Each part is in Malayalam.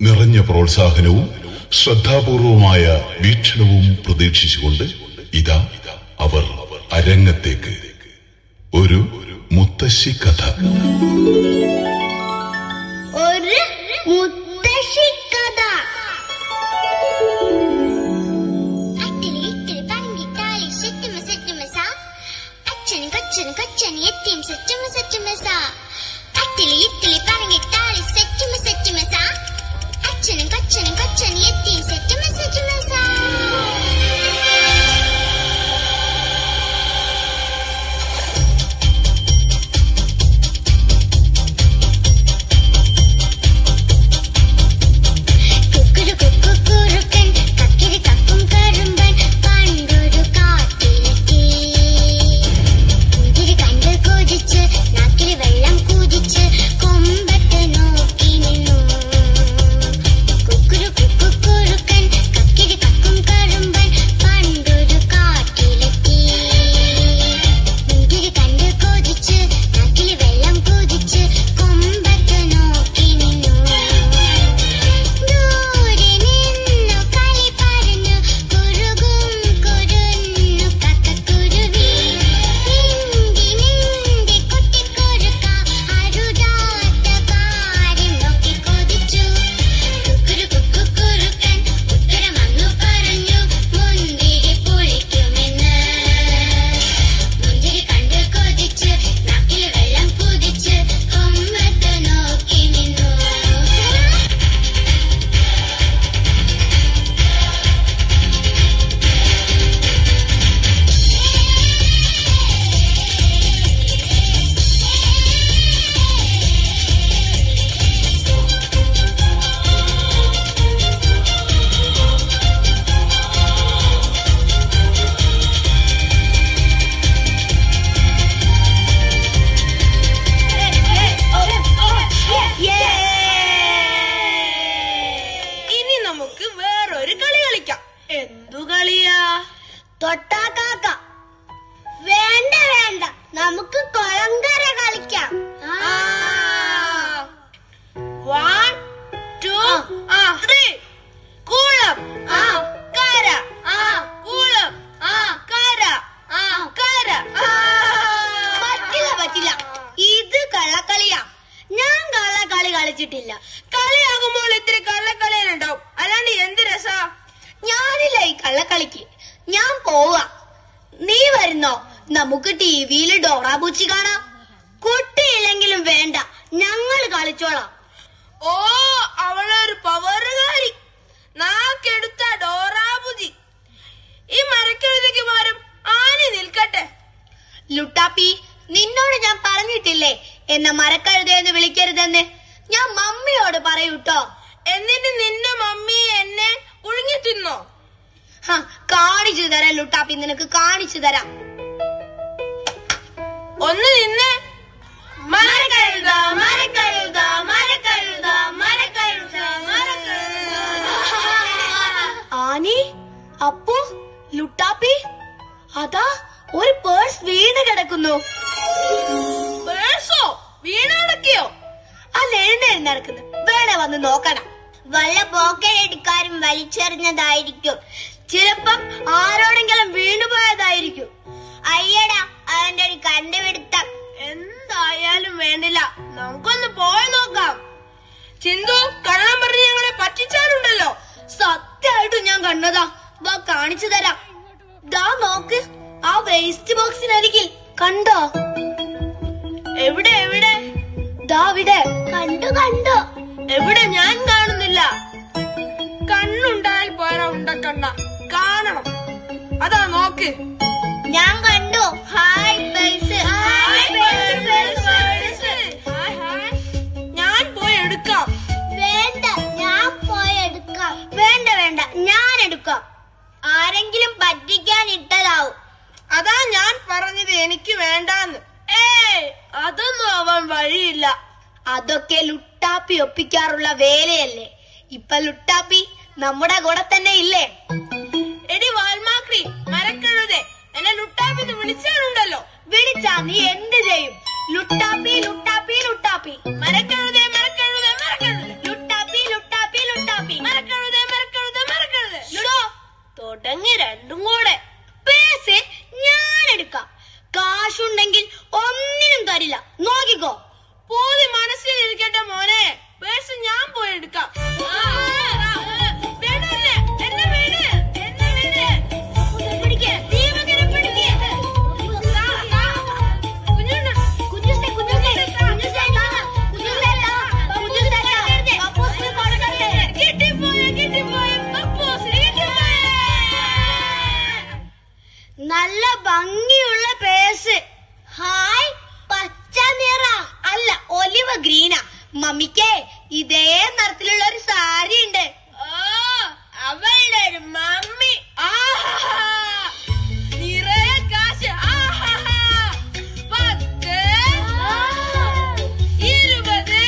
നിറഞ്ഞ പ്രോത്സാഹനവും ശ്രദ്ധാപൂർവമായ വീക്ഷണവും പ്രതീക്ഷിച്ചുകൊണ്ട് ഇതാ അവർ അരങ്ങത്തേക്ക്. ഒരു മുത്തശ്ശി കഥ. ഒരു മുത്തശ്ശി കഥ. അച്ഛനും കൊച്ചനും കൊച്ചനും എത്തിയും സെറ്റുമ സെറ്റുമസ. അത്തിലി ഇത്തിലി പറഞ്ഞിട്ടാളി സെറ്റുമ സെറ്റുമസ. അച്ഛനും കൊച്ചനും കൊച്ചനും എത്തിയും സെറ്റുമ സെറ്റുമസ. തൊട്ടാക്കാക്ക. വേണ്ട വേണ്ട, നമുക്ക് കൊളങ്കര കളിക്കാം. 1 2 3 കൂളം കര കൂളം കര കര. പറ്റില്ല പറ്റില്ല, ഇത് കള്ളക്കളിയാ. ഞാൻ കള്ളക്കളി കളിച്ചിട്ടില്ല. കളിയാകുമ്പോൾ ഇത്തിരി കള്ളക്കളിയുണ്ടാവും, അല്ലാണ്ട് എന്ത് രസാ. ഞാനില്ല ഈ കള്ളക്കളിക്ക്. ഞാൻ പോവാ. നീ വരുന്നോ? നമുക്ക് ടിവിയില് ഡോറ ബുച്ചി കാണാം. കുട്ടിയില്ലെങ്കിലും വേണ്ട, ഞങ്ങൾ കളിച്ചോളാം. ഓ, അവളൊരു പവറുകാരി. നാക്കെടുത്ത ഡോറാബുജി. ഈ മരക്കെഴുതിക്ക് മാറും ആനി നിൽക്കട്ടെ. ലുട്ടാപ്പി, നിന്നോട് ഞാൻ പറഞ്ഞിട്ടില്ലേ എന്നെ മരക്കഴുതയെന്ന് വിളിക്കരുതെന്ന്? ഞാൻ മമ്മിയോട് പറയൂട്ടോ. എന്നിട്ട് നിന്റെ മമ്മി എന്നെ പുഴുങ്ങി തിന്നോ? കാണിച്ചു തരാം ലുട്ടാപ്പി, നിനക്ക് കാണിച്ചു തരാം. ഒന്ന് നിന്നെ. മരക്കഴുത മരക്കഴുത മരക്കഴുത മരക്കഴുത മരക്കഴുത. ആനി, അപ്പു, ലുട്ടാപ്പി, അതാ ഒരു പേഴ്സ് വീണ് കിടക്കുന്നു. പേഴ്സോ? വീണടക്കിയോ? അല്ല, എഴുന്നേൽന്ന് വേണേ വന്ന് നോക്കണം. വല്ല പോക്കറ്റടിക്കാരും വലിച്ചെറിഞ്ഞതായിരിക്കും. ചിലപ്പം ആരോടെങ്കിലും വീണുപോയതായിരിക്കും. അയ്യടാ, അവന്റെ ഒരു കണ്ടുപിടുത്തം. എന്തായാലും വേണ്ടില്ല, നമുക്കൊന്ന് പോയി നോക്കാം. ചിന്തു, കള്ളം പറഞ്ഞ് ഞങ്ങളെ പറ്റിച്ചാലുണ്ടല്ലോ. സത്യമായിട്ടും ഞാൻ കണ്ടതാ. വാ, കാണിച്ചു തരാം. ദാ നോക്ക്, ആ വേസ്റ്റ് ബോക്സിനരികിൽ. കണ്ടോ? എവിടെ എവിടെ? ദാ ഇവിടെ. കണ്ടു കണ്ടു. എവിടെ? ഞാൻ കാണുന്നില്ല. കണ്ണുണ്ടായാൽ പോരാ, ഉണ്ടക്കണ്ട, കാണണം. അതാ നോക്ക്. ഞാൻ കണ്ടു. Hi purse. ഞാൻ പോയി എടുക്കാം. വേണ്ട, ഞാൻ പോയി എടുക്കാം. വേണ്ട വേണ്ട, ഞാൻ എടുക്കാം. ആരെങ്കിലും പറ്റിക്കാൻ ഇട്ടതാവും. അതാ ഞാൻ പറഞ്ഞത് എനിക്ക് വേണ്ടാന്ന്. അതൊന്നും ആവാൻ വഴിയില്ല. അതൊക്കെ ലുട്ടാപ്പി ഒപ്പിക്കാറുള്ള വേലയല്ലേ. ഇപ്പൊ ലുട്ടാപ്പി നമ്മുടെ കൂടെ തന്നെ ഇല്ലേ? എടി വാൽമാക്രി, മരക്കഴുതേ, എന്നെ ലുട്ടാപ്പിന്ന് വിളിച്ചാലുണ്ടല്ലോ. വിളിച്ചാ നീ എന്ത് ചെയ്യും? ലുട്ടാപ്പി ലുട്ടാപ്പി ലുട്ടാപ്പി. മരക്കഴുതേ മരക്കഴുതേ മരക്കഴുതേ. ലുട്ടാപ്പി ലുട്ടാപ്പി എടുക്കാം. വേണ്ട എന്നെ, എന്നെ വീട്, എന്നെ വീട്. പിടിക്ക്, ദീപകനെ പിടിക്ക്. നല്ല ഭംഗിയുള്ള പേഴ്സ്. ഹായ്, പച്ച നിറ അല്ല ഒലിവ് ഗ്രീനാ. മമ്മിക്കേ ഇതേ നിറത്തിലുള്ള ഒരു സാരി ഉണ്ട്. അവളുടെ ഒരു മമ്മി. നിറയെ കാശ്. 10, 20,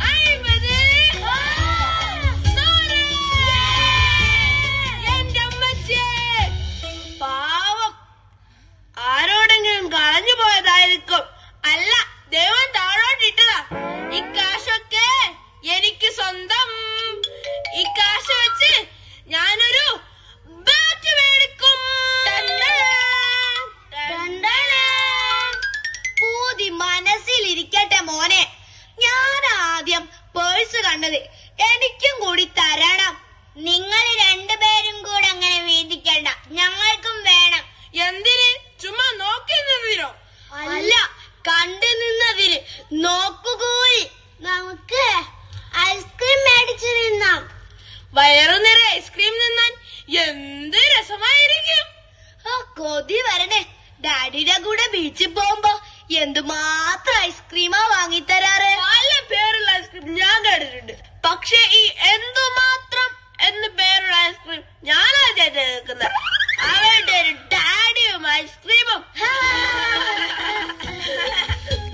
50, 100. എന്റെ അമ്മച്ചേ, പാവം ആരോടെങ്കിലും കളഞ്ഞു പോയതായിരിക്കും. അല്ല, ദൈവം താഴോട്ടിട്ടതാ. ഈ കാശൊക്കെ എനിക്ക് സ്വന്തം. ഈ കാശ് വെച്ച് ഞാനൊരു ബാറ്റ് മേടിക്കും. പൂതി മനസ്സിലിരിക്കട്ടെ മോനെ. ഞാൻ ആദ്യം പേഴ്സ് കണ്ടത് എനിക്കും കൂടി തരണം. നിങ്ങൾ രണ്ടുപേരും കൂടെ അങ്ങനെ വീതിക്കണ്ട, ഞങ്ങൾക്കും വേണം. എന്തിന്? ചുമ്മാ നോക്കി നിന്നതിനോ? അല്ല, കണ്ടു നിന്നതിന് നോക്കുകൂടി. നമുക്ക് ഐസ്ക്രീം മേടിച്ചു നിന്നാം. വയറു നിറ ഐസ്ക്രീം നിന്നാൻ എന്ത് രസമായിരിക്കും. കൊതി വരണേ. ഡാഡിയുടെ കൂടെ ബീച്ചിൽ പോകുമ്പോ എന്തുമാത്രം ഐസ്ക്രീമാ വാങ്ങിത്തരാറ്. പല പേരുള്ള ഐസ്ക്രീം ഞാൻ കേട്ടിട്ടുണ്ട്. പക്ഷെ ഈ എന്തുമാത്രം എന്ന് പേരുള്ള ഐസ്ക്രീം ഞാനാദ്യമായിട്ട് കേൾക്കുന്നത്. അവരുടെ ഒരു ഡാഡിയും ഐസ്ക്രീമും.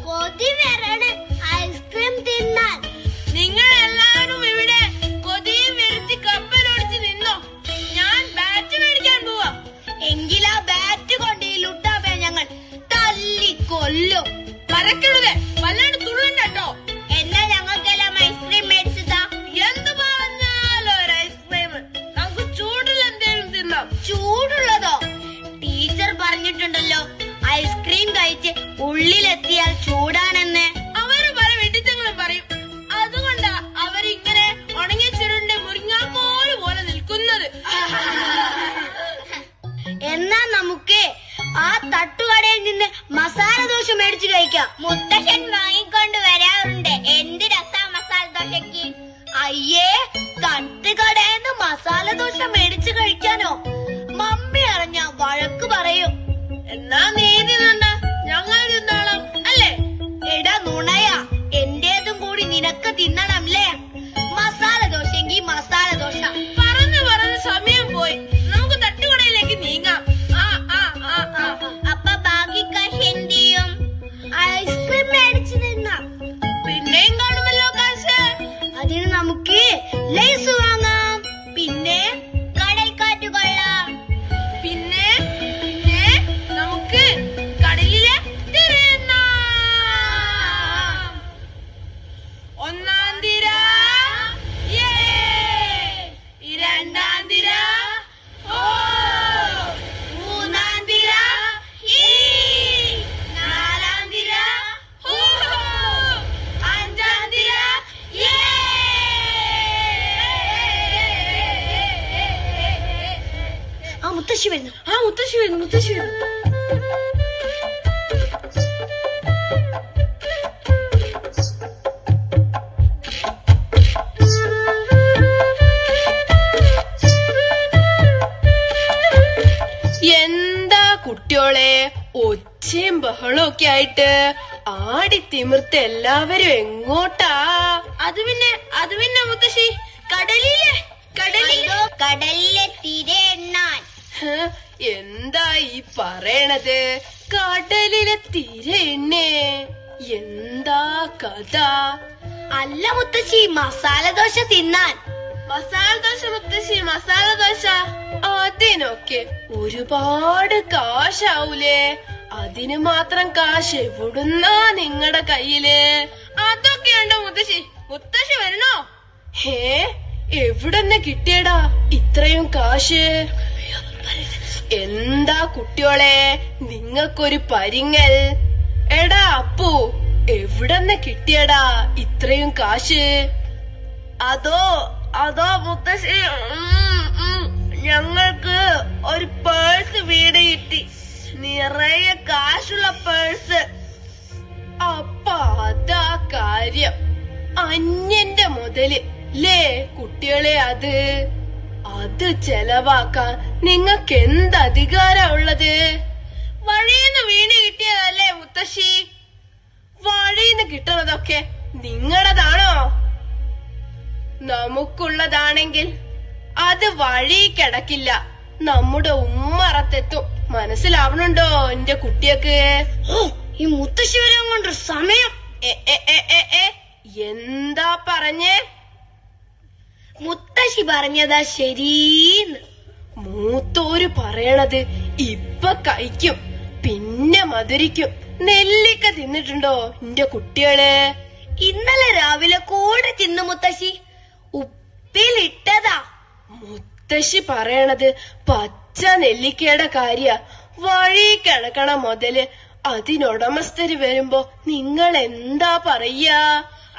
കൊതി വരണേ ഐസ്ക്രീം തിന്നാൻ. നിങ്ങൾ എല്ലാവരും ഇവിടെ കൊതിയും വരുത്തി കപ്പലോടിച്ച് നിന്നോ. ഞാൻ ബാറ്റ് മേടിക്കാൻ പോവാ. എങ്കിലാ ബാറ്റ് കൊണ്ട് ഈ ലുട്ടാപ്പെ ഞങ്ങൾ തല്ലി കൊല്ലും. മറക്കരുത്, വല്ലാണ്ട് തുള്ളണ്ട കേട്ടോ. എന്നാ ഞങ്ങൾക്കെല്ലാം ഐസ്ക്രീം മേടിച്ചതാ. എന്ത് പറഞ്ഞാലോ ഒരു ഐസ്ക്രീം. നമുക്ക് ചൂടിൽ എന്തേലും തിന്നാം. ചൂടുള്ളതോ? ടീച്ചർ പറഞ്ഞിട്ടുണ്ടല്ലോ ഐസ്ക്രീം കഴിച്ച് ഉള്ളിലെത്തിയാൽ ചൂടാണെന്ന്. അവര് പല വെട്ടിത്തങ്ങളും പറയും. അതുകൊണ്ടാ അവരിങ്ങനെ ഉണങ്ങിയ ചുരുണ്ട് മുരിങ്ങാക്കോല് പോലെ നിൽക്കുന്നത്. എന്നാ നമുക്ക് ആ തട്ടുകടയിൽ നിന്ന് മസാല ദോശ മേടിച്ചു കഴിക്കാം. മുത്തശ്ശൻ വാങ്ങിക്കൊണ്ട് വരാറുണ്ട്. എന്ത് രസാ മസാല ദോശക്ക്. അയ്യേ, തട്ടുകടയിൽ മസാല ദോശ മേടിച്ചു കഴിക്കാനോ? മമ്മി അറിഞ്ഞ വഴക്ക് പറയും. എന്നാ നീ തിന്നണ്ട, ഞങ്ങൾ തിന്നോളാം അല്ലേ? എടാ നുണയാ, എന്റേതും കൂടി നിനക്ക് തിന്നണംല്ലേ. മസാല ദോശയെങ്കിൽ മസാല ദോശ. പറഞ്ഞു പറഞ്ഞ് സമയം പോയി. നമുക്ക് തട്ടുകടയിലേക്ക് നീങ്ങാം. അപ്പൊ ബാക്കി കാശ് എന്ത് ചെയ്യും? ഐസ്ക്രീം മേടിച്ചു നിന്നാം. പിന്നെയും കാണുമല്ലോ കാശ്. അതിന് നമുക്ക് ലേസ് വാങ്ങാം. പിന്നെ കടൽക്കാറ്റ് കൊള്ളാം. പിന്നെ നമുക്ക് കടലിലെ തിരയുന്ന ഒന്നാം തിര, രണ്ടാം തിര, മൂന്നാം തിര, നാലാം തിര, അഞ്ചാം തിര. മുത്തശ്ശി വരുന്നു. മുത്തശ്ശി വരുന്നു, മുത്തശ്ശി വരുന്നു. എന്താ കുട്ടിയോളെ ഒച്ചയും ബഹളവും ഒക്കെ ആയിട്ട് ആടി തിമിർത്ത് എല്ലാവരും എങ്ങോട്ടാ? അത് പിന്നെ മുത്തശ്ശി, കടലിലെ തിരയെണ്ണാൻ. എന്താ ഈ പറയണത്? കടലിലെ തിര എണ്ണേ? എന്താ കഥ? അല്ല മുത്തശ്ശി, മസാല ദോശ തിന്നാൻ. മസാല ദോശ മുത്തശ്ശി, മസാല ദോശ. അതിനൊക്കെ ഒരുപാട് കാശാവൂലേ? അതിന് മാത്രം കാശ് എവിടുന്നാ നിങ്ങളുടെ കയ്യില്? അതൊക്കെയുണ്ടോ മുത്തശ്ശി? മുത്തശ്ശി വരണോ? എവിടെന്ന് കിട്ടിയടാ ഇത്രയും കാശ്? എന്താ കുട്ടിയോളെ നിങ്ങൾക്കൊരു പരിങ്ങൽ? എടാ അപ്പു, എവിടെന്ന് കിട്ടിയടാ ഇത്രയും കാശ്? അതോ മുത്തശ്ശി, ഞങ്ങൾക്ക് ഒരു പേഴ്സ് വീട് കിട്ടി, നിറയെ കാശുള്ള പേഴ്സ്. അപ്പൊ അതാ കാര്യം. അന്യന്റെ മുതല് ലേ കുട്ടികളെ, അത് ചെലവാക്കാൻ നിങ്ങക്ക് എന്ത് അധികാരാ ഉള്ളത്? വഴിന്ന് വീണ് കിട്ടിയതല്ലേ മുത്തശ്ശി? വഴിന്ന് കിട്ടുന്നതൊക്കെ നിങ്ങളതാണോ? നമുക്കുള്ളതാണെങ്കിൽ അത് വഴി കിടക്കില്ല, നമ്മുടെ ഉമ്മറത്തെത്തും. മനസ്സിലാവണുണ്ടോ എന്റെ കുട്ടിയൊക്കെ? ഈ മുത്തശ്ശി വരാൻ കൊണ്ടൊരു സമയം. എന്താ പറഞ്ഞേ? മുത്തശ്ശി പറഞ്ഞതാ ശരീന്ന്. മൂത്തോര് പറയണത് ഇപ്പൊ കഴിക്കും, പിന്നെ മധുരിക്കും. നെല്ലിക്ക തിന്നിട്ടുണ്ടോ എന്റെ കുട്ടികള്? ഇന്നലെ രാവിലെ കൂടെ തിന്നു മുത്തശ്ശി, ഉപ്പിലിട്ടതാ. മുത്തശ്ശി പറയണത് പച്ച നെല്ലിക്കയുടെ കാര്യ. വഴി കിടക്കണ മുതല് അതിനുടമസ്ഥര് വരുമ്പോ നിങ്ങൾ എന്താ പറയാ?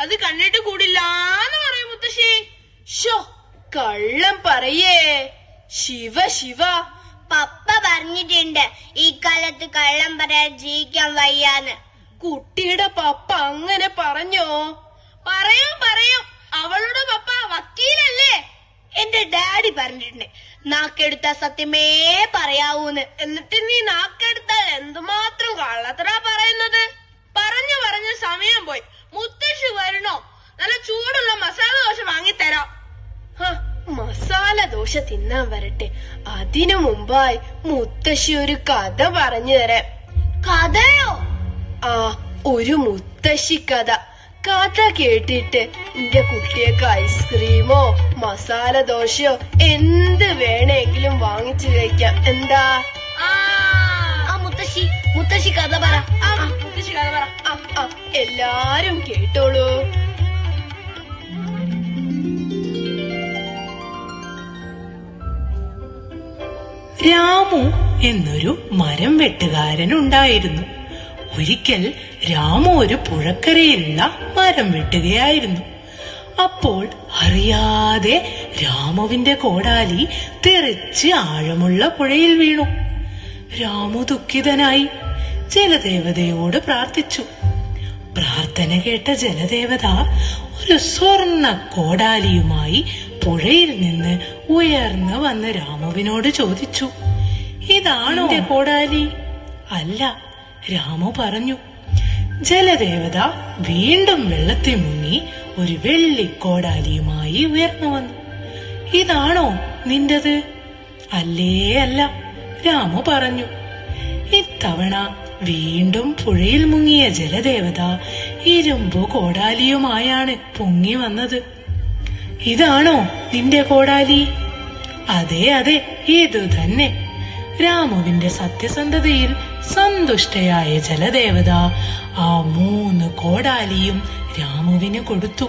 അത് കണ്ടിട്ട് കൂടില്ലാന്ന് പറയും മുത്തശ്ശി. ഷോ, കള്ളം പറയേ. ശിവ ശിവ, പപ്പ പറഞ്ഞിട്ടുണ്ട് ഈ കാലത്ത് കള്ളം പറയാൻ ജീവിക്കാൻ വയ്യാന്ന്. കുട്ടിയുടെ പപ്പ അങ്ങനെ പറഞ്ഞോ? പറയും, അവളുടെ പപ്പ വക്കീലല്ലേ? എന്റെ ഡാഡി പറഞ്ഞിട്ടുണ്ട് നാക്കെടുത്ത സത്യമേ പറയാവൂന്ന്. എന്നിട്ട് നീ നാക്കെടുത്താൽ എന്തുമാത്രം കള്ളത്തരാ പറയുന്നത്? പറഞ്ഞു സമയം പോയി. മുത്തശ്ശി വരണോ? നല്ല ചൂടുള്ള മസാല ദോശ വാങ്ങിത്തരാം. മസാല ദോശ തിന്നാൻ വരട്ടെ. അതിനു മുമ്പായി മുത്തശ്ശി ഒരു കഥ പറഞ്ഞു തരാം. കഥയോ? ആ, ഒരു മുത്തശ്ശി കഥ. കഥ കേട്ടിട്ട് എന്റെ കുട്ടിയൊക്കെ ഐസ്ക്രീമോ മസാല ദോശയോ എന്ത് വേണമെങ്കിലും വാങ്ങിച്ചു കഴിക്കാം. എന്താ? മുത്തശ്ശി കഥ പറ. മുത്തശ്ശി കഥ പറ. എല്ലാരും കേട്ടോളൂ. രാമു എന്നൊരു മരം വെട്ടുകാരൻ ഉണ്ടായിരുന്നു. ഒരിക്കൽ രാമു ഒരു പുഴക്കരയിലുള്ള മരം വെട്ടുകയായിരുന്നു. അപ്പോൾ അറിയാതെ രാമുവിന്റെ കോടാലി തെറിച്ച് ആഴമുള്ള പുഴയിൽ വീണു. രാമു ദുഃഖിതനായി ജലദേവതയോട് പ്രാർത്ഥിച്ചു. പ്രാർത്ഥന കേട്ട ജലദേവത ഒരു സ്വർണ്ണ കോടാലിയുമായി പുഴയിൽ നിന്ന് ഉയർന്നു വന്ന് രാമുവിനോട് ചോദിച്ചു, ഇതാണോ എന്റെ കോടാലി? അല്ല, രാമു പറഞ്ഞു. ജലദേവത വീണ്ടും വെള്ളത്തിൽ മുങ്ങി ഒരു വെള്ളിക്കോടാലിയുമായി ഉയർന്നു വന്നു. ഇതാണോ നിന്റത്? അല്ലേ അല്ല, രാമു പറഞ്ഞു. ഇത്തവണ വീണ്ടും പുഴയിൽ മുങ്ങിയ ജലദേവത ഇരുമ്പു കോടാലിയുമായാണ് പൊങ്ങി വന്നത്. ഇതാണോ നിന്റെ കോടാലി? അതെ അതെ, ഇത് തന്നെ. രാമുവിന്റെ സത്യസന്ധതയിൽ സന്തുഷ്ടയായ ജലദേവത ആ 3 കോടാലിയും രാമുവിന് കൊടുത്തു.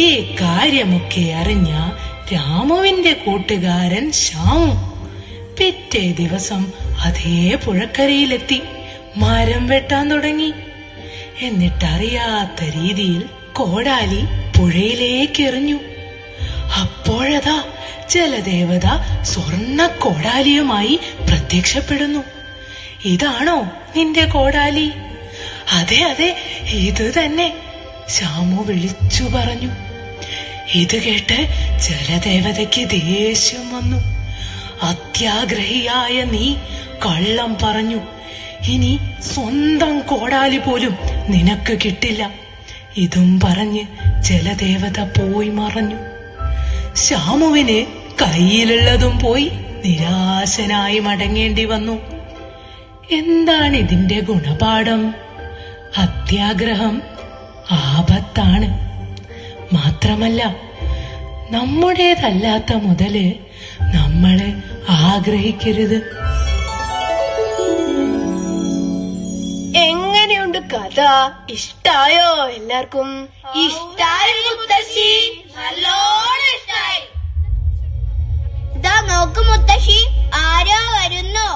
ഈ കാര്യമൊക്കെ അറിഞ്ഞ രാമുവിന്റെ കൂട്ടുകാരൻ ശ്യാമു പിറ്റേ ദിവസം അതേ പുഴക്കരയിലെത്തി മരം വെട്ടാൻ തുടങ്ങി. എന്നിട്ടറിയാത്ത രീതിയിൽ കോടാലി പുഴയിലേക്ക് എറിഞ്ഞു. അപ്പോഴതാ ജലദേവത സ്വർണ്ണ കോടാലിയുമായി പ്രത്യക്ഷപ്പെടുന്നു. ഇതാണോ നിന്റെ കോടാലി? അതെ അതെ, ഇത് തന്നെ, ശ്യാമു വിളിച്ചു പറഞ്ഞു. ഇത് കേട്ട് ജലദേവതയ്ക്ക് ദേഷ്യം വന്നു. അത്യാഗ്രഹിയായ നീ കള്ളം പറഞ്ഞു. ഇനി സ്വന്തം കോടാലി പോലും നിനക്ക് കിട്ടില്ല. ഇതും പറഞ്ഞ് ജലദേവത പോയി മറഞ്ഞു. ശ്യാമുവിന് കയ്യിലുള്ളതും പോയി നിരാശനായി മടങ്ങേണ്ടി വന്നു. എന്താണ് ഇതിന്റെ ഗുണപാഠം? അത്യാഗ്രഹം ആപത്താണ്. മാത്രമല്ല, നമ്മുടേതല്ലാത്ത മുതല് നമ്മള് ആഗ്രഹിക്കരുത്. എങ്ങനെയുണ്ട് കഥ? ഇഷ്ടായോ എല്ലാവർക്കും? ഇഷ്ടായി മുത്തശ്ശി, നല്ലോണം ഇഷ്ടായി. ഇതാ നോക്ക് മുത്തശ്ശി, ആരോ വരുന്നു.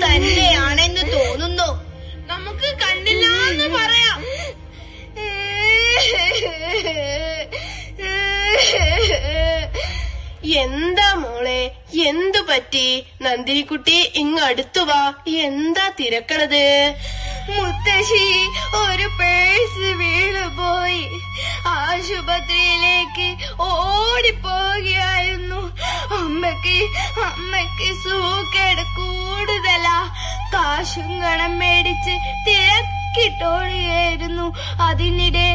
തന്നെയാണെന്ന് തോന്നുന്നു. നമുക്ക് കണ്ടില്ലാന്ന് പറയാം. എന്താ മോളെ, എന്തു പറ്റി? നന്ദിനിക്കുട്ടി ഇങ്ങടുത്തു വാ. എന്താ തിരക്കണത്? മുത്തശ്ശി, ഒരു പേഴ്സ് വീണുപോയി. ആശുപത്രിയിലേക്ക് ഓടിപ്പോകുകയായിരുന്നു. അമ്മയ്ക്ക് സൂക്കേട് കൂടുതലാ. കാശും കണം മേടിച്ച് തിരക്കിട്ടോടുകയായിരുന്നു. അതിനിടെ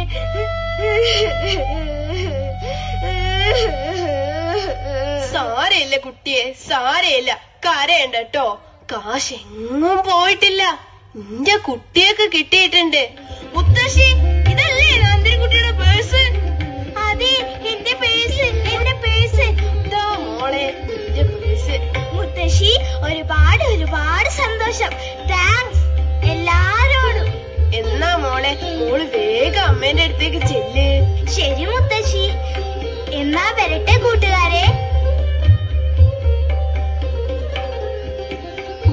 സാരയില്ല കുട്ടിയെ, സാരയില്ല, കരയണ്ട കേട്ടോ. കാശെങ്ങും പോയിട്ടില്ല. നിന്റെ കുട്ടിയൊക്കെ കിട്ടിയിട്ടുണ്ട്. മുത്തശ്ശി, ഇതല്ലേ നന്ദിനിക്കുട്ടിയുടെ പേഴ്സ്? അതെ, എന്റെ പേഴ്സ്. ഇതാ മോളെ നിന്റെ പേഴ്സ്. മുത്തശ്ശി, ഒരുപാട് സന്തോഷം. താങ്ക്സ് എല്ലാരോടും. എന്നാ മോള് വേഗം അമ്മേന്റെ അടുത്തേക്ക് ചെല്ല്. ശരി മുത്തശ്ശി. എന്നാ വരട്ടെ കൂട്ടുകാരെ.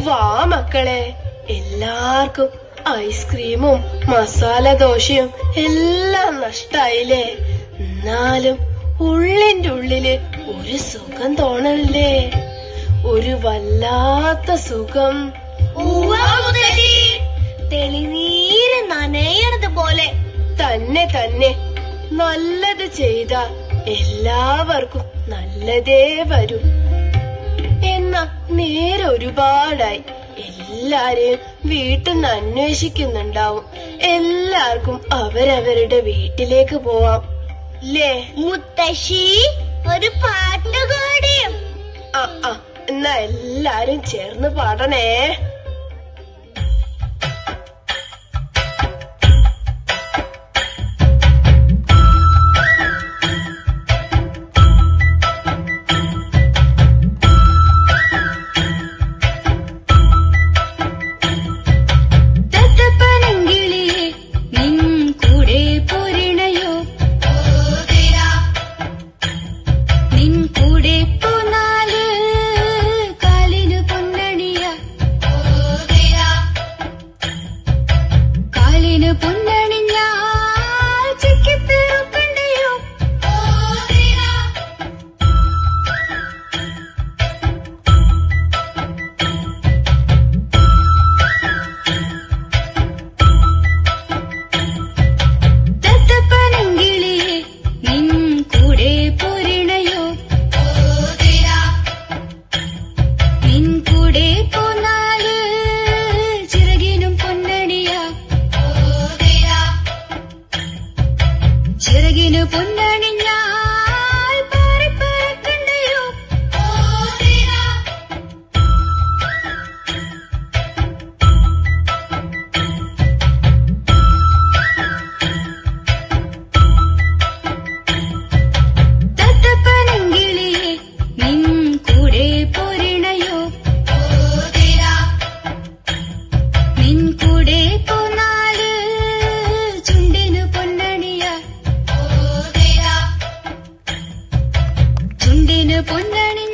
വാ മക്കളെ, എല്ലാവർക്കും ഐസ്ക്രീമും മസാല ദോശയും എല്ലാം നഷ്ടായില്ലേ? എന്നാലും ഉള്ളിന്റെ ഉള്ളില് ഒരു സുഖം തോന്നണില്ലേ? ഒരു വല്ലാത്ത സുഖം. തെളിനീര് നനയണത് പോലെ. തന്നെ നല്ലത് ചെയ്ത എല്ലാവർക്കും നല്ലതേ വരും. എന്നാ നേരെ ഒരുപാടായി. എല്ലാരെയും വീട്ടിൽ നിന്ന് അന്വേഷിക്കുന്നുണ്ടാവും. എല്ലാവർക്കും അവരവരുടെ വീട്ടിലേക്ക് പോവാം ല്ലേ? മുത്തശ്ശി, ഒരു പാട്ടുപാടിയും. എന്നാ എല്ലാരും ചേർന്ന് പാടണേ. ചിറകിനു പൊന്നണിഞ്ഞാൽ പാറിപ്പറക്കണ്ടയോ? തത്തപ്പനങ്കിളിയെ നിൻ കൂടെ പോരണയോ? നിൻ കൂടെ പോന്നാല് ചുണ്ടിനു പൊന്നണിയ, ചുണ്ടിനു പൊന്നണി